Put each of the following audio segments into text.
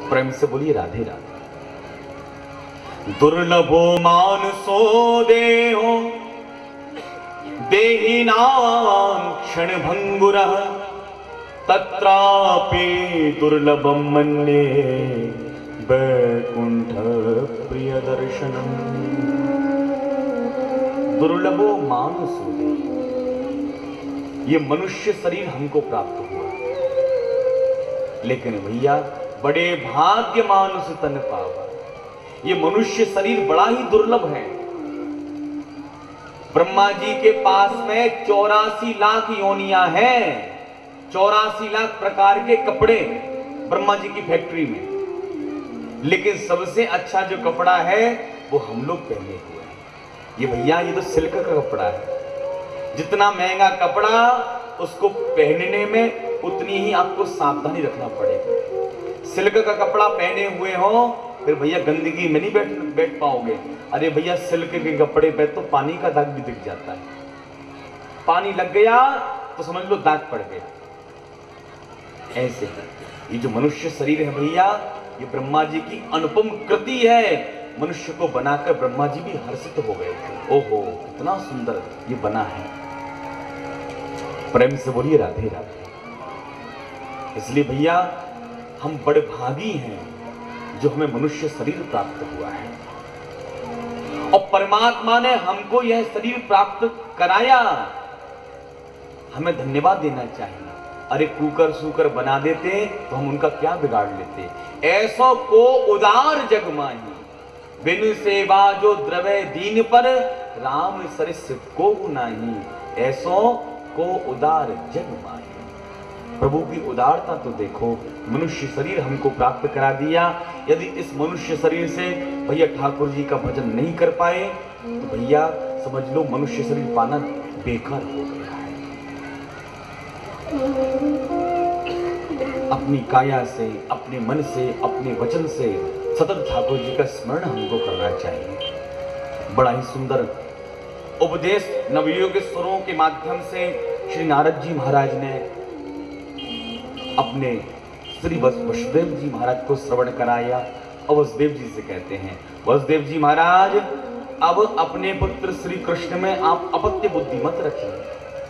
प्रेम से बोलिए राधे राधे। दुर्लभो मानसो देहो देहिनां क्षण भंगुरः तत्रापि दुर्लभं मन्ये वैकुंठ प्रिय दर्शनम। दुर्लभो मानसो देहो, ये मनुष्य शरीर हमको प्राप्त हुआ, लेकिन भैया बड़े भाग्य मानुष तन पावा। ये मनुष्य शरीर बड़ा ही दुर्लभ है। ब्रह्मा जी के पास में 84 लाख योनियां हैं, 84 लाख प्रकार के कपड़े ब्रह्मा जी की फैक्ट्री में, लेकिन सबसे अच्छा जो कपड़ा है वो हम लोग पहने हुए हैं। ये भैया ये तो सिल्क का कपड़ा है। जितना महंगा कपड़ा उसको पहनने में उतनी ही आपको सावधानी रखना पड़ेगा। सिल्क का कपड़ा पहने हुए हो फिर भैया गंदगी में नहीं बैठ पाओगे। अरे भैया सिल्क के कपड़े पे तो पानी का दाग भी दिख जाता है, पानी लग गया तो समझ लो दाग पड़ गया। ऐसे ये जो मनुष्य शरीर है भैया, ये ब्रह्मा जी की अनुपम कृति है। मनुष्य को बनाकर ब्रह्मा जी भी हर्षित हो गए। ओहो कितना सुंदर ये बना है। प्रेम से बोलिए राधे राधे। इसलिए भैया हम बड़े भागी हैं जो हमें मनुष्य शरीर प्राप्त हुआ है, और परमात्मा ने हमको यह शरीर प्राप्त कराया। हमें धन्यवाद देना चाहिए। अरे कुकर सूकर बना देते तो हम उनका क्या बिगाड़ लेते। ऐसो को उदार जग माही बिनु सेवा जो द्रवे दीन पर राम सरिस को नाही। ऐसो को उदार जग माही। प्रभु की उदारता तो देखो, मनुष्य शरीर हमको प्राप्त करा दिया। यदि इस मनुष्य शरीर से भैया ठाकुर जी का भजन नहीं कर पाए तो भैया समझ लो मनुष्य शरीर पाना बेकार हो गया है। अपनी काया से, अपने मन से, अपने वचन से सतत ठाकुर जी का स्मरण हमको करना चाहिए। बड़ा ही सुंदर उपदेश नवयुगेश्वरों के माध्यम से श्री नारद जी महाराज ने अपने श्री वसुदेव जी महाराज को श्रवण कराया। और वसुदेव जी से कहते हैं, वसुदेव जी महाराज अब अपने पुत्र श्री कृष्ण में आप अपत्य बुद्धि मत रखिए।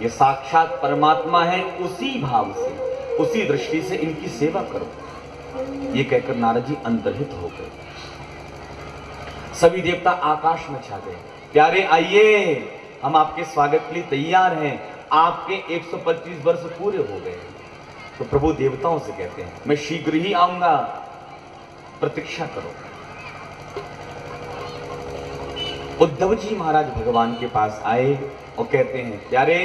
ये साक्षात परमात्मा है, उसी भाव से, उसी दृष्टि से इनकी सेवा करो। ये कहकर नारद जी अंतर्हित हो गए। सभी देवता आकाश में छा गए। प्यारे आइए, हम आपके स्वागत के लिए तैयार हैं। आपके 125 वर्ष पूरे हो गए। तो प्रभु देवताओं से कहते हैं मैं शीघ्र ही आऊंगा, प्रतीक्षा करो। उद्धव जी महाराज भगवान के पास आए और कहते हैं प्यारे,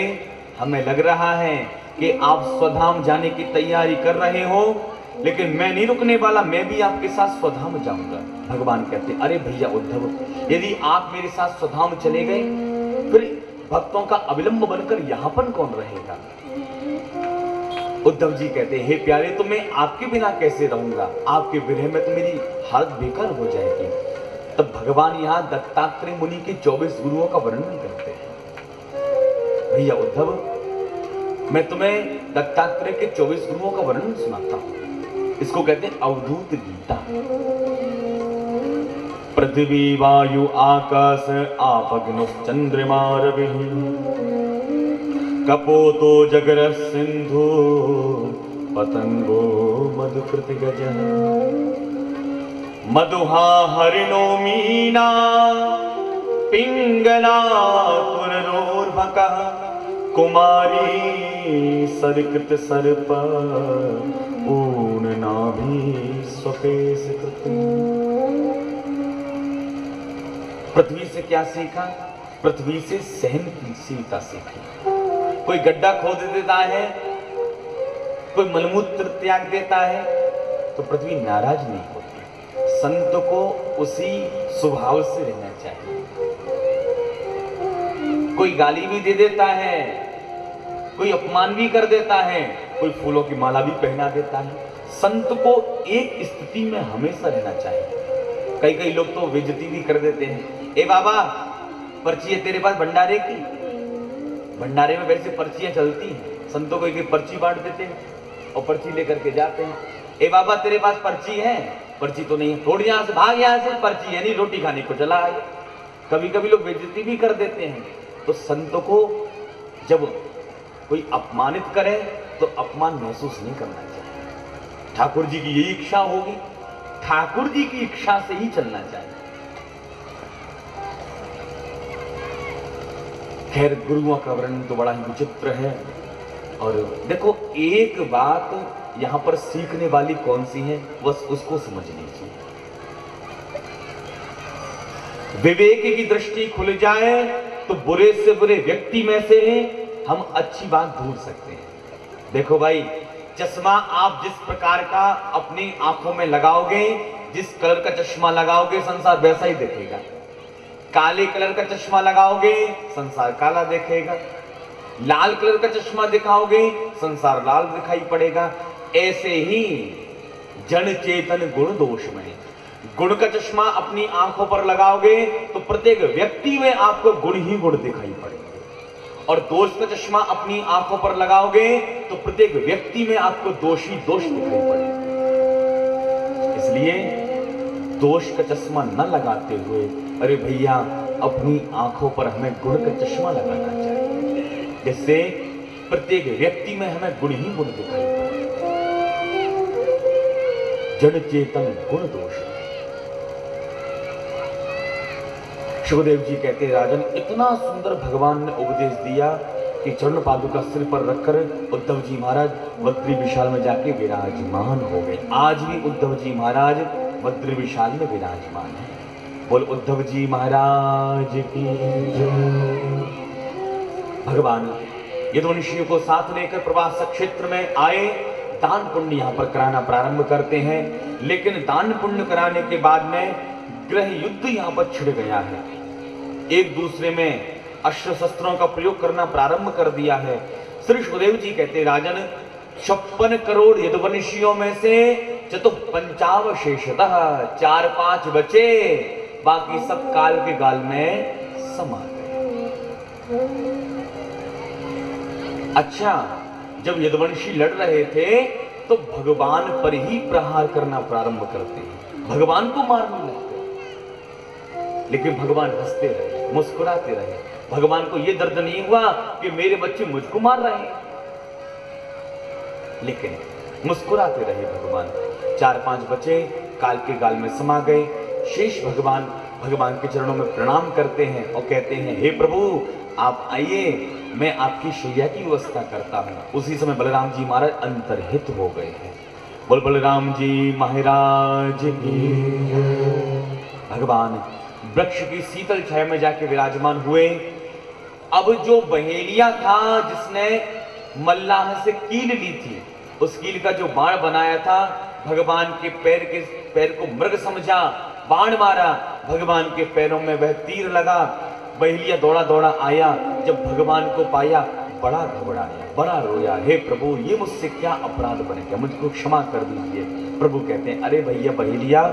हमें लग रहा है कि आप स्वधाम जाने की तैयारी कर रहे हो, लेकिन मैं नहीं रुकने वाला, मैं भी आपके साथ स्वधाम जाऊंगा। भगवान कहते अरे भैया उद्धव, यदि आप मेरे साथ स्वधाम चले गए फिर भक्तों का अविलंब बनकर यहां पर कौन रहेगा। उद्धव जी कहते हे प्यारे, तो मैं आपके बिना कैसे रहूंगा, आपके विरह में तो मेरी हालत बेकार हो जाएगी। तब भगवान यहाँ दत्तात्रेय मुनि के 24 गुरुओं का वर्णन करते हैं। भैया उद्धव, मैं तुम्हें दत्तात्रेय के 24 गुरुओं का वर्णन सुनाता हूं। इसको कहते हैं अवधूत गीता। पृथ्वी वायु आकाश आप अग्नि चंद्रमा रवि कपोतो जगर सिंधु पतंगो मधुकृति गज मधुहा हरिणो मीना पिंगला तुररोर्भका कुमारी सरकृत सर्प ऊन नाभि स्वपेश कृत। पृथ्वी से क्या सीखा? पृथ्वी से सहनशीलता सीखी। कोई गड्ढा खोद देता है, कोई मलमूत्र त्याग देता है तो पृथ्वी नाराज नहीं होती। संत को उसी स्वभाव से रहना चाहिए। कोई गाली भी दे देता है, कोई अपमान भी कर देता है, कोई फूलों की माला भी पहना देता है। संत को एक स्थिति में हमेशा रहना चाहिए। कई लोग तो बेइज्जती भी कर देते हैं। ए बाबा, पर्ची है तेरे पास भंडारे की? भंडारे में वैसे पर्चियां चलती हैं, संतों को एक पर्ची बांट देते हैं और पर्ची लेकर के जाते हैं। ए बाबा तेरे पास पर्ची है? पर्ची तो नहीं है। थोड़ी यहां से भाग, यहां से पर्ची है नहीं, रोटी खाने को चला आए। कभी कभी लोग बेइज्जती भी कर देते हैं। तो संतों को जब कोई अपमानित करे तो अपमान महसूस नहीं करना चाहिए। ठाकुर जी की यही इच्छा होगी, ठाकुर जी की इच्छा से ही चलना चाहिए। खैर गुरुओं का वर्णन तो बड़ा ही विचित्र है। और देखो एक बात यहां पर सीखने वाली कौन सी है, बस उसको समझ लीजिए। विवेक की दृष्टि खुल जाए तो बुरे से बुरे व्यक्ति में से हम अच्छी बात ढूंढ सकते हैं। देखो भाई, चश्मा आप जिस प्रकार का अपनी आंखों में लगाओगे, जिस कलर का चश्मा लगाओगे, संसार वैसा ही दिखेगा। काले कलर का चश्मा लगाओगे, संसार काला देखेगा। लाल कलर का चश्मा दिखाओगे, संसार लाल दिखाई पड़ेगा। ऐसे ही जन चेतन गुण दोष में, गुण का चश्मा अपनी आंखों पर लगाओगे तो प्रत्येक व्यक्ति में आपको गुण ही गुण दिखाई पड़ेंगे, और दोष का चश्मा अपनी आंखों पर लगाओगे तो प्रत्येक व्यक्ति में आपको दोष ही दोष दिखाई पड़ेंगे। इसलिए दोष का चश्मा न लगाते हुए, अरे भैया अपनी आंखों पर हमें गुण का चश्मा लगाना चाहिए, जिससे प्रत्येक व्यक्ति में हमें गुण ही गुण दिखाई पड़े। जड़ चेतन गुण दोष। सुखदेव जी कहते हैं, राजन इतना सुंदर भगवान ने उपदेश दिया कि चरण पादुका सिर पर रखकर उद्धव जी महाराज बद्री विशाल में जाके विराजमान हो गए। आज भी उद्धव जी महाराज बद्री विशाल में विराजमान है। बोल उद्धव जी महाराज की जय। भगवान यदुवंशियों को साथ लेकर प्रवास क्षेत्र में आए, दान पुण्य यहाँ पर कराना प्रारंभ करते हैं। लेकिन दान पुण्य कराने के बाद में गृह युद्ध यहाँ पर छिड़ गया है। एक दूसरे में अस्त्र शस्त्रों का प्रयोग करना प्रारंभ कर दिया है। श्री सुखदेव जी कहते, राजन 56 करोड़ यदुवंशियों में से चतुःपंचावशेषतः 4-5 बचे, बाकी सब काल के गाल में समा गए। अच्छा, जब यदुवंशी लड़ रहे थे तो भगवान पर ही प्रहार करना प्रारंभ करते हैं, भगवान को मारने लगते हैं। लेकिन भगवान हंसते रहे, मुस्कुराते रहे। भगवान को यह दर्द नहीं हुआ कि मेरे बच्चे मुझको मार रहे हैं, लेकिन मुस्कुराते रहे भगवान। 4-5 बचे, काल के गाल में समा गए। शेष भगवान के चरणों में प्रणाम करते हैं और कहते हैं, हे प्रभु आप आइए, मैं आपकी शैया की व्यवस्था करता हूं। उसी समय बलराम जी महाराज अंतर्हित हो गए हैं। बोल बलराम जी महाराज की। भगवान वृक्ष की शीतल छाया में जाके विराजमान हुए। अब जो बहेलिया था जिसने मल्लाह से कील ली थी, उस कील का जो बाण बनाया था, भगवान के पैर को मृग समझा, बाण मारा, भगवान के पैरों में वह तीर लगा। बहेलिया दौड़ा दौड़ा आया, जब भगवान को पाया बड़ा घबराया, बड़ा रोया, हे प्रभु ये मुझसे क्या अपराध बन गया, मुझको क्षमा कर दीजिए। प्रभु कहते हैं, अरे भैया बहेलिया,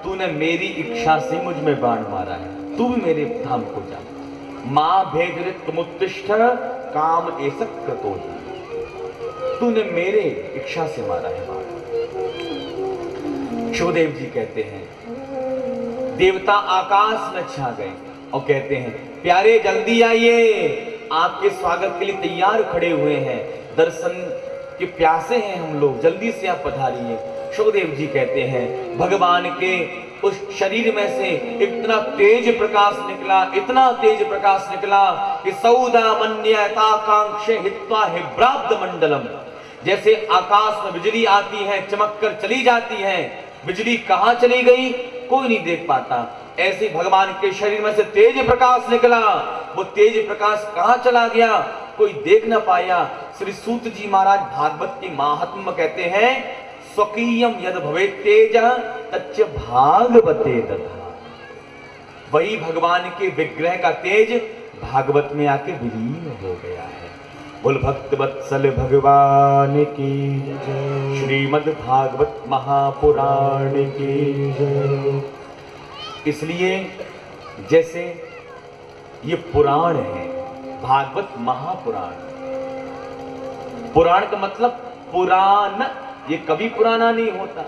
तूने मेरी इच्छा से मुझ में बाण मारा है, तू भी मेरे धाम को जा। मां भेदरित मुत्तिष्ठ काम ऐसा कृतो, तूने मेरे इच्छा से मारा है बाण। शिवदेव जी कहते हैं, देवता आकाश में छा गए और कहते हैं, प्यारे जल्दी आइए, आपके स्वागत के लिए तैयार खड़े हुए हैं, दर्शन के प्यासे हैं हम लोग, जल्दी से आप पधारिए। सुखदेव जी कहते हैं, भगवान के उस शरीर में से इतना तेज प्रकाश निकला, इतना तेज प्रकाश निकला कि सौदा मन्यताकांक्षे हित्वा हिब्राब्द मंडलम। जैसे आकाश में बिजली आती है, चमक कर चली जाती है, बिजली कहां चली गई कोई नहीं देख पाता, ऐसे भगवान के शरीर में से तेज प्रकाश निकला। वो तेज प्रकाश कहां चला गया कोई देख ना पाया। श्री सूत जी महाराज भागवत की महात्म कहते हैं, स्वकीयम यद भवेत् तेज तच्च भागवते दधा। वही भगवान के विग्रह का तेज भागवत में आके विलीन हो गया है। बोल भक्त वत्सल भगवान की जय, श्रीमद् भागवत महापुराण की जय। इसलिए जैसे ये पुराण है, भागवत महापुराण। पुराण का मतलब पुराण, ये कभी पुराना नहीं होता।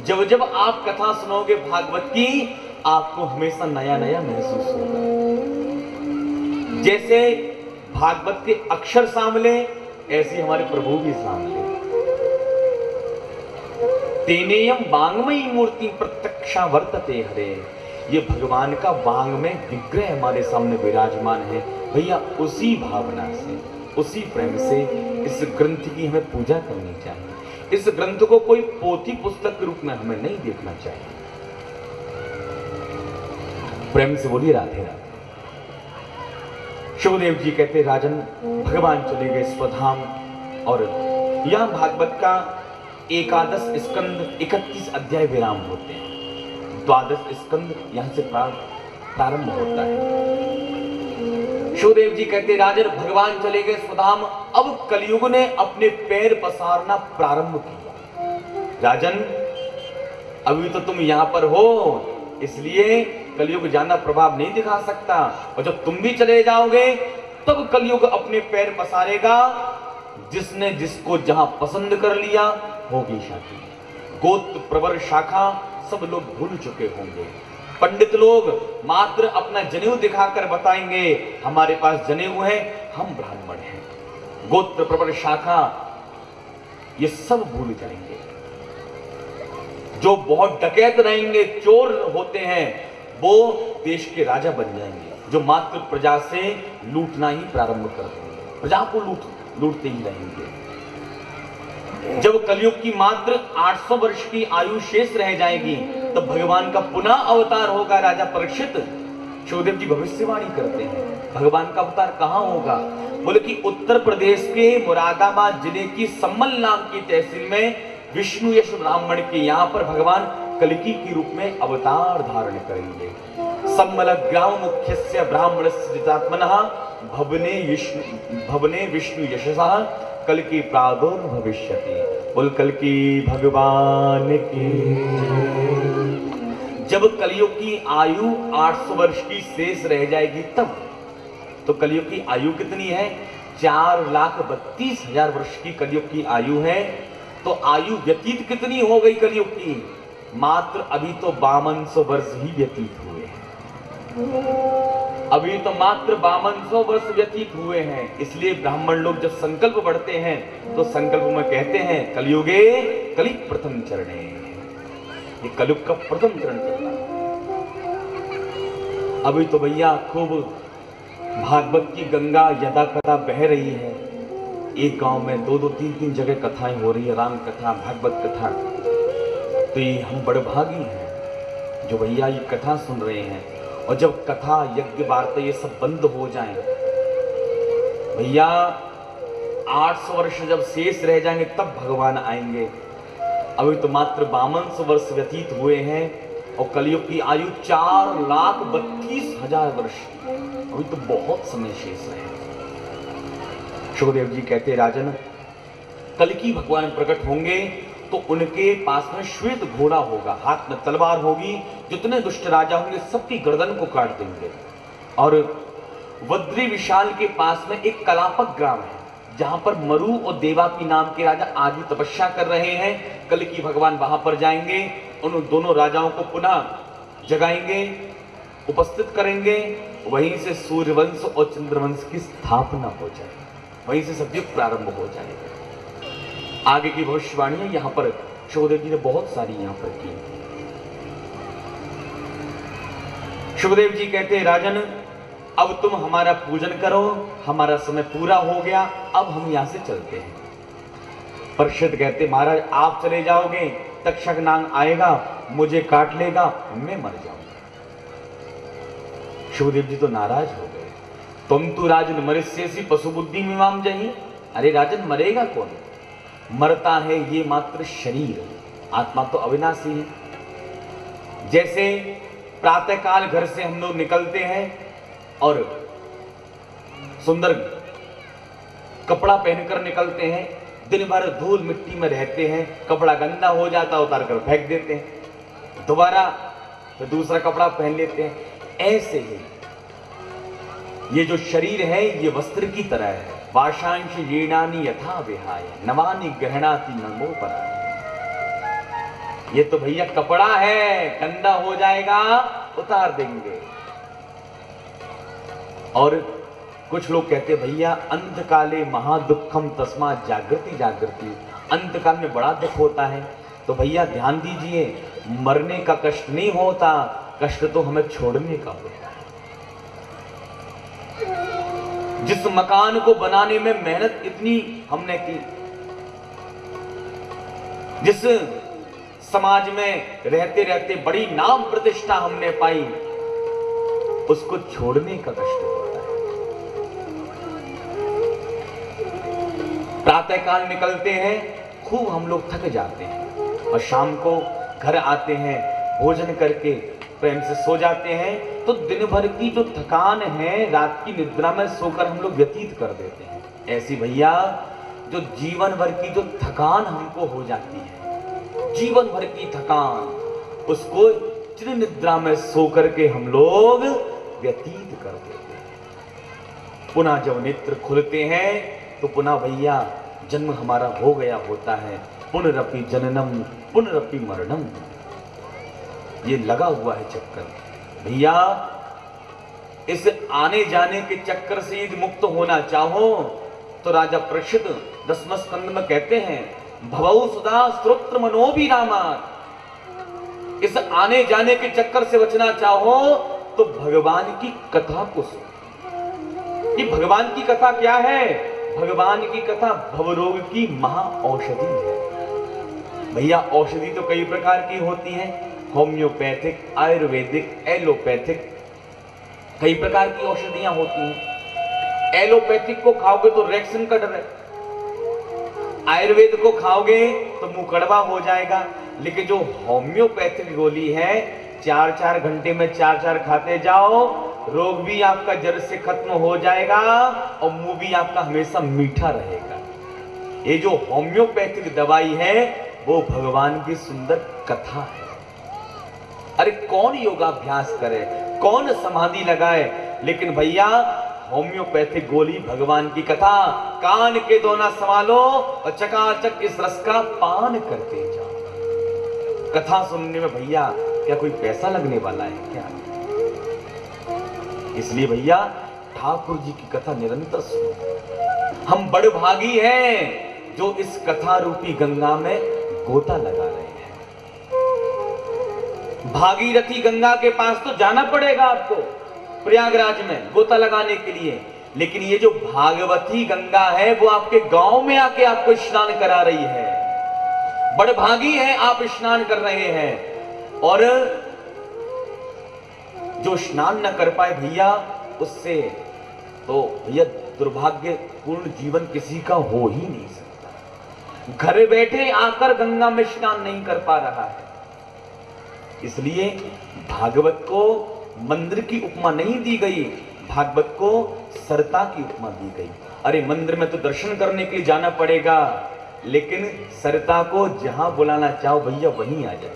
जब जब आप कथा सुनोगे भागवत की, आपको हमेशा नया नया महसूस होगा। जैसे भागवत के अक्षर सांवले, ऐसे हमारे प्रभु भी सांवले। तेनेयम वांग्मयी मूर्ति प्रत्यक्षा वर्तते हरे, ये भगवान का वांग में विग्रह हमारे सामने विराजमान है। भैया उसी भावना से, उसी प्रेम से इस ग्रंथ की हमें पूजा करनी चाहिए। इस ग्रंथ को कोई पोथी पुस्तक के रूप में हमें नहीं देखना चाहिए। प्रेम से बोलिए राधे राधे। शिवदेव जी कहते राजन, भगवान चले गए स्वधाम, और यहां भागवत का 11 स्कंद 31 अध्याय विराम होते हैं। 12 स्कंद यहां से प्रारंभ होता है। शिवदेव जी कहते राजन, भगवान चले गए स्वधाम, अब कलयुग ने अपने पैर पसारना प्रारंभ किया। राजन, अभी तो तुम यहां पर हो, इसलिए कलयुग ज्यादा प्रभाव नहीं दिखा सकता, और जब तुम भी चले जाओगे तब कलयुग अपने पैर पसारेगा। जिसने जिसको जहां पसंद कर लिया, होगी शादी। गोत्र प्रवर शाखा सब लोग भूल चुके होंगे। पंडित लोग मात्र अपना जनेऊ दिखाकर बताएंगे हमारे पास जनेऊ है, हम ब्राह्मण हैं। गोत्र प्रवर शाखा ये सब भूल जाएंगे। जो बहुत डकैत रहेंगे, चोर होते हैं, वो देश के राजा बन जाएंगे। जो मात्र प्रजा से लूटना ही प्रारंभ कर देंगे, प्रजा को लूटते ही रहेंगे। जब कलयुग की मात्र 800 वर्ष की आयु शेष रह जाएगी, तब भगवान का पुनः अवतार होगा राजा परीक्षित। शिवदेव जी भविष्यवाणी करते हैं भगवान का अवतार कहां होगा। बोले कि उत्तर प्रदेश के मुरादाबाद जिले की सम्मल नाम की तहसील में विष्णु यश ब्राह्मण के यहाँ पर भगवान कल्कि के रूप में अवतार धारण करेंगे। सम्मल ग्राम मुख्यस्य ब्राह्मणस्य जितात्मनः भवने विष्णु यशसः कल्कि प्रादुर्भविष्यति। बोल कल्कि भगवान की। जब कलयुग की आयु 800 वर्ष की शेष रह जाएगी, तब तो कलयुग की आयु कितनी है? 4,32,000 वर्ष की कलयुग की आयु है। तो आयु व्यतीत कितनी हो गई कलयुग की? मात्र अभी तो 5200 वर्ष ही व्यतीत हुए हैं। अभी तो मात्र 5200 वर्ष व्यतीत हुए हैं। इसलिए ब्राह्मण लोग जब संकल्प बढ़ते हैं तो संकल्प में कहते हैं कलयुगे कलि प्रथम चरणे। ये कलयुग का प्रथम चरण चल रहा है। अभी तो भैया खूब भागवत की गंगा यदा कदा बह रही है। एक गांव में 2-2, 3-3 जगह कथाएं हो रही है, राम कथा, भागवत कथा। तो ये हम बड़े भागी हैं जो भैया ये कथा सुन रहे हैं। और जब कथा यज्ञ वार्ता ये सब बंद हो जाएं, भैया 800 वर्ष जब शेष रह जाएंगे तब भगवान आएंगे। अभी तो मात्र 5200 वर्ष व्यतीत हुए हैं और कलयुग की आयु 4,32,000 वर्ष। अभी तो बहुत समय शेष है। शिवदेव जी कहते राजन, कल्कि भगवान प्रकट होंगे तो उनके पास में श्वेत घोड़ा होगा, हाथ में तलवार होगी। जितने दुष्ट राजा होंगे सबकी गर्दन को काट देंगे। और वद्री विशाल के पास में एक कलापक ग्राम है जहां पर मरु और देवापी नाम के राजा आज भी तपस्या कर रहे हैं। कल्कि भगवान वहां पर जाएंगे, उन दोनों राजाओं को पुनः जगाएंगे, उपस्थित करेंगे। वहीं से सूर्यवंश और चंद्रवंश की स्थापना हो जाएगी, वहीं से सब युग प्रारंभ हो जाएगा। आगे की भविष्यवाणियां यहां पर शिवदेव जी ने बहुत सारी यहां पर की। शिवदेव जी कहते राजन, अब तुम हमारा पूजन करो, हमारा समय पूरा हो गया, अब हम यहां से चलते हैं। परीक्षित कहते महाराज आप चले जाओगे, तक्षक नाग आएगा, मुझे काट लेगा, मैं मर जाऊंगा। शिवदेव जी तो नाराज हो गए। तुम तो राजन मरिष्यसि पशु बुद्धि मीमाम जही। अरे राजन, मरेगा कौन? मरता है ये मात्र शरीर, आत्मा तो अविनाशी है। जैसे प्रातःकाल घर से हम लोग निकलते हैं और सुंदर कपड़ा पहनकर निकलते हैं, दिन भर धूल मिट्टी में रहते हैं, कपड़ा गंदा हो जाता उतार कर फेंक देते हैं, दोबारा तो दूसरा कपड़ा पहन लेते हैं। ऐसे ही ये जो शरीर है ये वस्त्र की तरह है। वाशांश जीर्णानि यथा विहाय नवानि गहनाति नमो पराय। ये तो भैया कपड़ा है, गंदा हो जाएगा उतार देंगे। और कुछ लोग कहते भैया अंतकाले महादुखम तस्मात् जागृति जागृति, अंतकाल में बड़ा दुख होता है। तो भैया ध्यान दीजिए, मरने का कष्ट नहीं होता, कष्ट तो हमें छोड़ने का होता है। जिस मकान को बनाने में मेहनत इतनी हमने की, जिस समाज में रहते रहते बड़ी नाम प्रतिष्ठा हमने पाई, उसको छोड़ने का कष्ट होता है। प्रातःकाल निकलते हैं, खूब हम लोग थक जाते हैं और शाम को घर आते हैं, भोजन करके प्रेम से सो जाते हैं, तो दिन भर की जो थकान है रात की निद्रा में सोकर हम लोग व्यतीत कर देते हैं। ऐसी भैया जो जीवन भर की जो थकान हमको हो जाती है, जीवन भर की थकान, उसको चिर निद्रा में सो करके हम लोग व्यतीत कर देते हैं। पुनः जब नेत्र खुलते हैं तो पुनः भैया जन्म हमारा हो गया होता है। पुनरपि जननम पुनरपि मरणम, ये लगा हुआ है चक्कर। भैया इस आने जाने के चक्कर से यदि मुक्त होना चाहो तो राजा परीक्षित 10वें स्कंद में कहते हैं, भवौ सुधा श्रोत्र मनोभिरामात्। इस आने जाने के चक्कर से बचना चाहो तो भगवान की कथा को सुनो। ये भगवान की कथा क्या है? भगवान की कथा भवरोग की महा औषधि है। भैया औषधि तो कई प्रकार की होती है, होम्योपैथिक, आयुर्वेदिक, एलोपैथिक, कई प्रकार की औषधियां होती हैं। एलोपैथिक को खाओगे तो रिएक्शन का डर है, आयुर्वेद को खाओगे तो मुंह कड़वा हो जाएगा। लेकिन जो होम्योपैथिक गोली है 4-4 घंटे में 4-4 खाते जाओ, रोग भी आपका जड़ से खत्म हो जाएगा और मुंह भी आपका हमेशा मीठा रहेगा। ये जो होम्योपैथिक दवाई है वो भगवान की सुंदर कथा है। अरे कौन योगाभ्यास करे, कौन समाधि लगाए, लेकिन भैया होम्योपैथिक गोली भगवान की कथा, कान के दोना संभालो और चकाचक इस रस का पान करते जाओ। कथा सुनने में भैया क्या कोई पैसा लगने वाला है क्या? इसलिए भैया ठाकुर जी की कथा निरंतर सुनो। हम बड़ भागी हैं जो इस कथा रूपी गंगा में गोता लगा रहे हैं। भागीरथी गंगा के पास तो जाना पड़ेगा आपको प्रयागराज में गोता लगाने के लिए, लेकिन ये जो भागवती गंगा है वो आपके गांव में आके आपको स्नान करा रही है। बड़ भागी है आप स्नान कर रहे हैं। और जो स्नान न कर पाए भैया, उससे तो भैया दुर्भाग्यपूर्ण जीवन किसी का हो ही नहीं सकता। घर बैठे आकर गंगा में स्नान नहीं कर पा रहा है। इसलिए भागवत को मंदिर की उपमा नहीं दी गई, भागवत को सरता की उपमा दी गई। अरे मंदिर में तो दर्शन करने के लिए जाना पड़ेगा, लेकिन सरता को जहां बुलाना चाहो भैया वहीं आ जाए।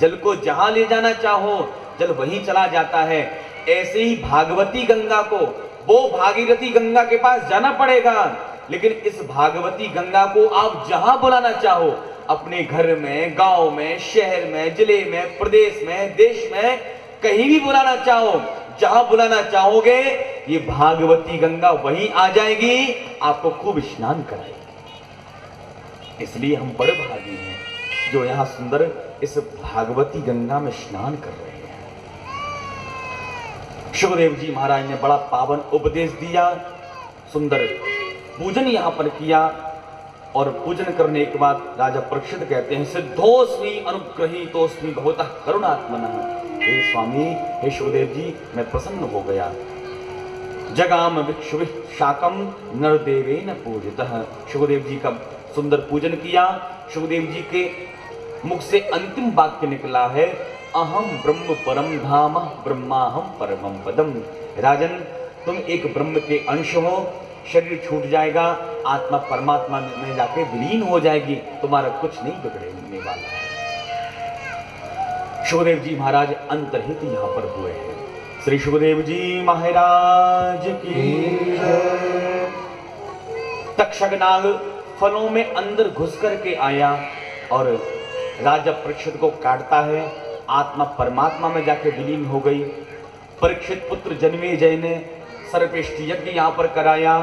जल को जहां ले जाना चाहो जल वहीं चला जाता है। ऐसे ही भागवती गंगा को, वो भागीरथी गंगा के पास जाना पड़ेगा, लेकिन इस भागवती गंगा को आप जहां बुलाना चाहो, अपने घर में, गांव में, शहर में, जिले में, प्रदेश में, देश में, कहीं भी बुलाना चाहो, जहां बुलाना चाहोगे ये भागवती गंगा वहीं आ जाएगी, आपको खूब स्नान कराएगी। इसलिए हम बड़े भागी हैं जो यहां सुंदर इस भागवती गंगा में स्नान कर रहे हैं। शुकदेव जी महाराज ने बड़ा पावन उपदेश दिया, सुंदर पूजन यहां पर किया। और पूजन करने के बाद राजा परीक्षित कहते हैं, सिद्धोस्मि अनुग्रहीतोस्मि भवतः करुणात्मनः। हे स्वामी, हे शुकदेव जी, मैं प्रसन्न हो गया। जगाम विक्षुभिः शाकम नरदेवेन पूजितः। शुकदेव जी का सुंदर पूजन किया। शुकदेव जी के मुख से अंतिम वाक्य निकला है, अहम ब्रह्म परम धाम ब्रह्माहम परमं पदम। राजन, तुम एक ब्रह्म के अंश हो, शरीर छूट जाएगा, आत्मा परमात्मा में जाके विलीन हो जाएगी, तुम्हारा कुछ नहीं बिगड़ने वाला है। शुकदेव जी महाराज अंतर्हित यहां पर हुए हैं। श्री सुखदेव जी महाराज की जय। तक्षक नाग फलों में अंदर घुस करके आया और राजा परीक्षित को काटता है। आत्मा परमात्मा में जाके विलीन हो गई। परीक्षित पुत्र जन्मेजय ने सर्पेष्ट यज्ञ यहाँ पर कराया,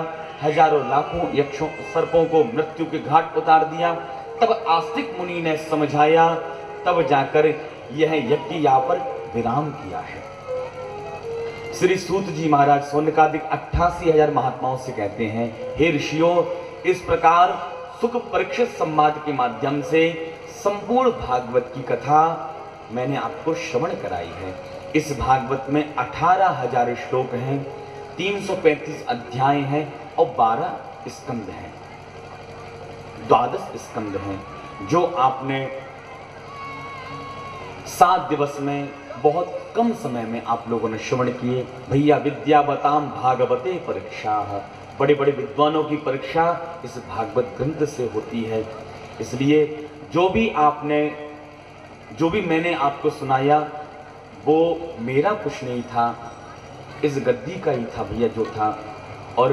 हजारों लाखों यक्षों सर्पों को मृत्यु के घाट उतार दिया। तब आस्तिक मुनि ने समझाया, तब जाकर यह यज्ञ यहाँ पर विराम किया है। श्री सूत जी महाराज सौनकादिक 88,000 महात्माओं से कहते हैं, हे ऋषियों, इस प्रकार सुख परीक्षित संवाद के माध्यम से संपूर्ण भागवत की कथा मैंने आपको श्रवण कराई है। इस भागवत में 18,000 श्लोक हैं, 335 अध्याय हैं और 12 स्कंद हैं, 12 स्कंद हैं, जो आपने 7 दिवस में बहुत कम समय में आप लोगों ने श्रवण किए। भैया विद्या बताम भागवते परीक्षा, बड़े बड़े विद्वानों की परीक्षा इस भागवत ग्रंथ से होती है। इसलिए जो भी मैंने आपको सुनाया वो मेरा कुछ नहीं था, इस गद्दी का ही था भैया जो था। और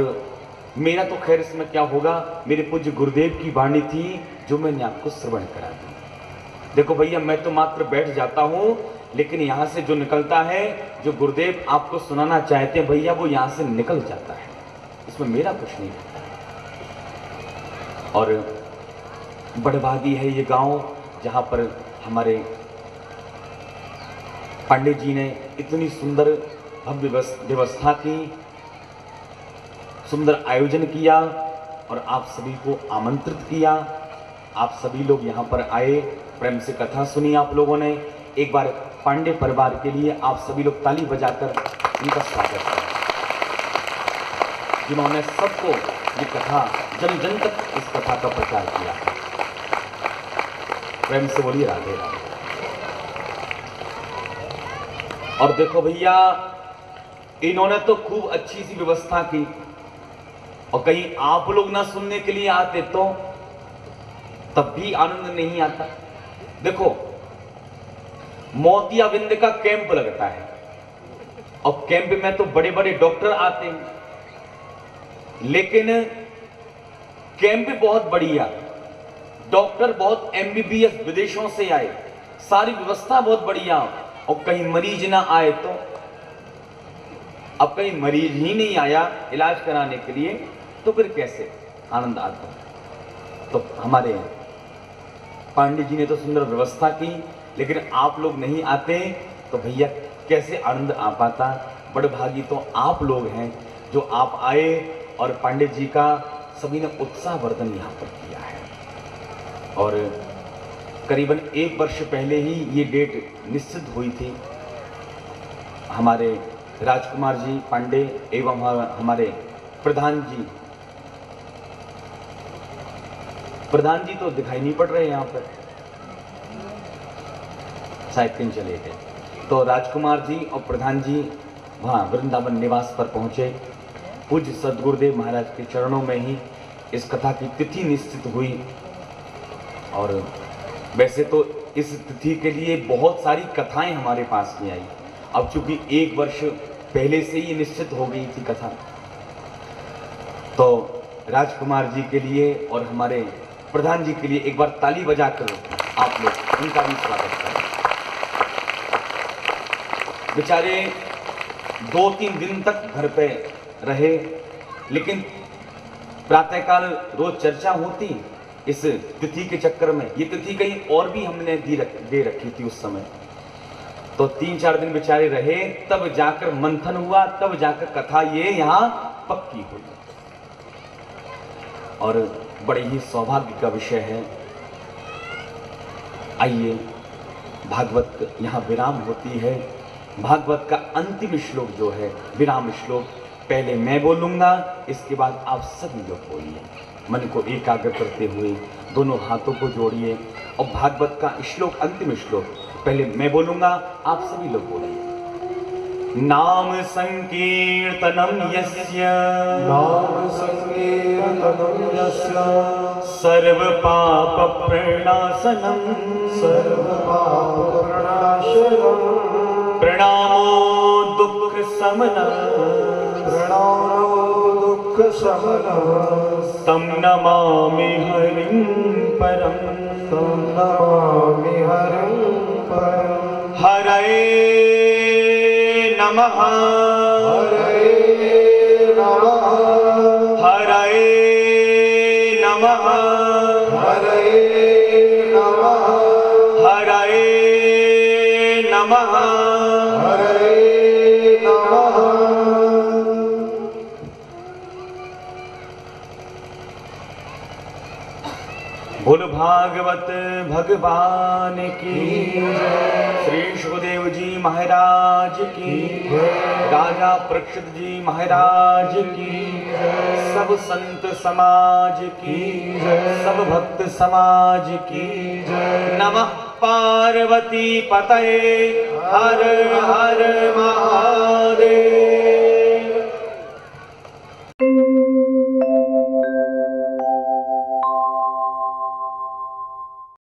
मेरा तो खैर इसमें क्या होगा, मेरे पूज्य गुरुदेव की वाणी थी जो मैंने आपको श्रवण करा दी। देखो भैया, मैं तो मात्र बैठ जाता हूँ, लेकिन यहाँ से जो निकलता है, जो गुरुदेव आपको सुनाना चाहते हैं भैया, वो यहाँ से निकल जाता है, इसमें मेरा कुछ नहीं है। और बड़भागी है ये गांव जहाँ पर हमारे पंडित जी ने इतनी सुंदर भव्य व्यवस्था की, सुंदर आयोजन किया और आप सभी को आमंत्रित किया। आप सभी लोग यहाँ पर आए, प्रेम से कथा सुनी आप लोगों ने। एक बार पांडे परिवार के लिए आप सभी लोग ताली बजाकर उनका स्वागत करें, जिन्होंने सबको ये कथा जन जन तक इस कथा का प्रचार किया है। प्रेम से बोलिए राधे राधे। और देखो भैया, इन्होंने तो खूब अच्छी सी व्यवस्था की, और कहीं आप लोग ना सुनने के लिए आते तो तब भी आनंद नहीं आता। देखो, मोतियाबिंद का कैंप लगता है और कैंप में तो बड़े बड़े डॉक्टर आते हैं, लेकिन कैंप बहुत बढ़िया, डॉक्टर बहुत MBBS विदेशों से आए, सारी व्यवस्था बहुत बढ़िया, और कहीं मरीज ना आए तो, अब कहीं मरीज ही नहीं आया इलाज कराने के लिए तो फिर कैसे आनंद आता। तो हमारे पांडे जी ने तो सुंदर व्यवस्था की, लेकिन आप लोग नहीं आते तो भैया कैसे आनंद आ पाता। बड़भागी तो आप लोग हैं जो आप आए, और पांडे जी का सभी ने उत्साहवर्धन यहाँ पर किया है। और करीबन 1 वर्ष पहले ही ये डेट निश्चित हुई थी। हमारे राजकुमार जी पांडे एवं हमारे प्रधान जी तो दिखाई नहीं पड़ रहे यहाँ पर, शायद कहीं चले गए। तो राजकुमार जी और प्रधान जी वहाँ वृंदावन निवास पर पहुँचे। पूज्य सदगुरुदेव महाराज के चरणों में ही इस कथा की तिथि निश्चित हुई। और वैसे तो इस तिथि के लिए बहुत सारी कथाएं हमारे पास में आई, अब चूंकि 1 वर्ष पहले से ही निश्चित हो गई थी कथा, तो राजकुमार जी के लिए और हमारे प्रधान जी के लिए एक बार ताली बजाकर आप लोग उनका भी स्वागत करें। बेचारे 2-3 दिन तक घर पे रहे, लेकिन प्रातःकाल रोज चर्चा होती इस तिथि के चक्कर में। ये तिथि कहीं और भी हमने दे रखी थी उस समय, तो 3-4 दिन बेचारे रहे, तब जाकर मंथन हुआ, तब जाकर कथा ये यहाँ पक्की हुई। और बड़े ही सौभाग्य का विषय है। आइए, भागवत यहाँ विराम होती है। भागवत का अंतिम श्लोक जो है विराम श्लोक, पहले मैं बोलूँगा, इसके बाद आप सभी लोग बोलिए। मन को एकाग्र करते हुए दोनों हाथों को जोड़िए और भागवत का श्लोक, अंतिम श्लोक पहले मैं बोलूँगा, आप सभी लोग बोलिए। नाम संकीर्तनम यस्य, नाम संकीर्तनम यस्य, सर्व पाप प्रणाशनम, सर्व पाप प्रणाशनम, प्रणामो दुख समनः प्रणौनोतु दुःखशमनः तं नमामि हरिं परम् तं नमामि हरिं परम् हरये नमः हरये नमः हरये नमः हरये नमः हरये नमः हरये नमः बोल भागवत भगवान की श्री सुखदेव जी महाराज की राजा परीक्षित जी महाराज की सब संत समाज की सब भक्त समाज की नमः पार्वती पतये हर हर महादेव।